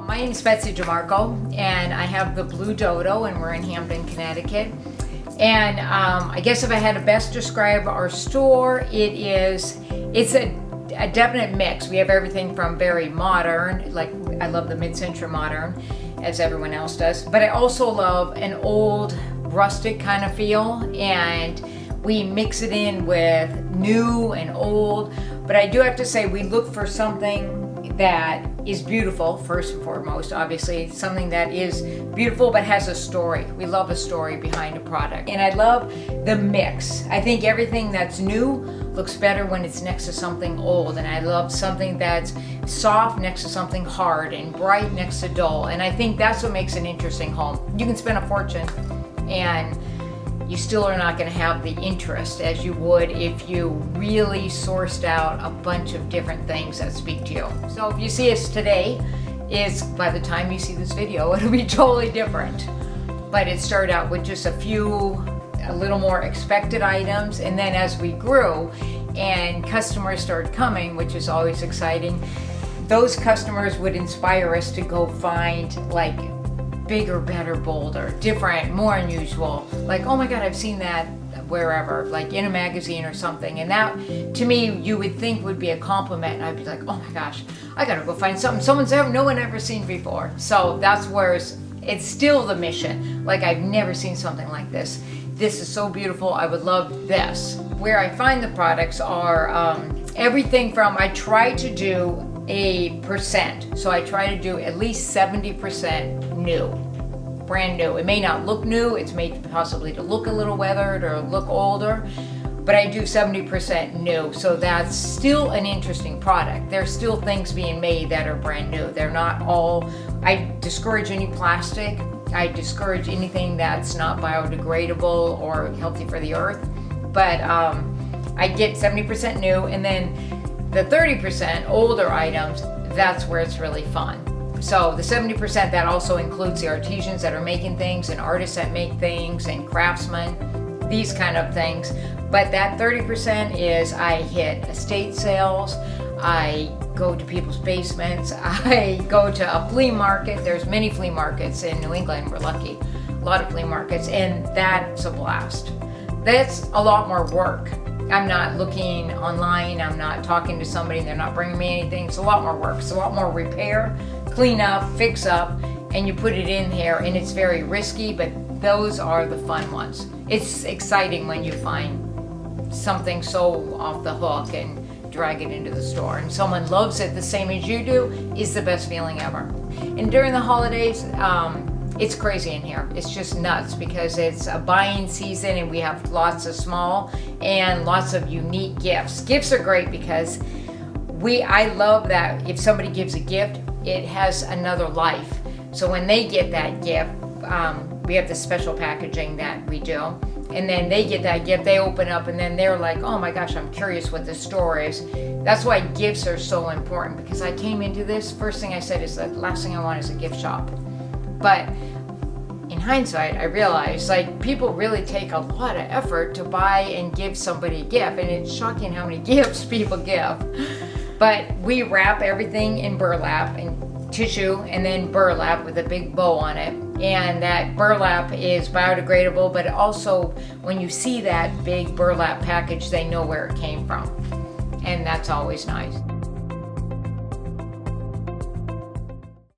My name is Betsy DeMarco, and I have the Blue Dodo, and we're in Hamden, Connecticut. And I guess if I had to best describe our store, it's a definite mix. We have everything from very modern, like I love the mid-century modern, as everyone else does, but I also love an old rustic kind of feel, and we mix it in with new and old. But I do have to say, we look for something that is beautiful first and foremost. Obviously something that is beautiful but has a story. We love a story behind a product, and I love the mix. I think everything that's new looks better when it's next to something old, and I love something that's soft next to something hard and bright next to dull, and I think that's what makes an interesting home. You can spend a fortune and you still are not going to have the interest as you would if you really sourced out a bunch of different things that speak to you. So if you see us today, by the time you see this video, it'll be totally different. But it started out with just a little more expected items, and then as we grew and customers started coming, which is always exciting, those customers would inspire us to go find like bigger, better, bolder, different, more unusual. Like, oh my God, I've seen that wherever, like in a magazine or something. And that, to me, you would think would be a compliment. And I'd be like, oh my gosh, I gotta go find something no one ever seen before. So that's where it's still the mission. Like, I've never seen something like this. This is so beautiful. I would love this. Where I find the products are everything from, I try to do a percent. So I try to do at least 70% new, brand new. It may not look new, it's made possibly to look a little weathered or look older, but I do 70% new. So that's still an interesting product. There's still things being made that are brand new. They're not all, I discourage any plastic. I discourage anything that's not biodegradable or healthy for the earth. But I get 70% new, and then the 30% older items, that's where it's really fun. So the 70%, that also includes the artisans that are making things and artists that make things and craftsmen, these kind of things. But that 30% is, I hit estate sales, I go to people's basements, I go to a flea market. There's many flea markets in New England, we're lucky. A lot of flea markets, and that's a blast. That's a lot more work. I'm not looking online, I'm not talking to somebody, they're not bringing me anything. It's a lot more work. It's a lot more repair, clean up, fix up, and you put it in here, and it's very risky, but those are the fun ones. It's exciting when you find something so off the hook and drag it into the store, and someone loves it the same as you do, is the best feeling ever. And during the holidays, it's crazy in here. It's just nuts because it's a buying season, and we have lots of small and lots of unique gifts. Gifts are great because I love that if somebody gives a gift, it has another life. So when they get that gift, we have this special packaging that we do, and then they get that gift, they open up, and then they're like, oh my gosh, I'm curious what this store is. That's why gifts are so important, because I came into this, first thing I said is the last thing I want is a gift shop. But in hindsight, I realized, like, people really take a lot of effort to buy and give somebody a gift, and it's shocking how many gifts people give. But we wrap everything in burlap and tissue, and then burlap with a big bow on it. And that burlap is biodegradable, but also when you see that big burlap package, they know where it came from. And that's always nice.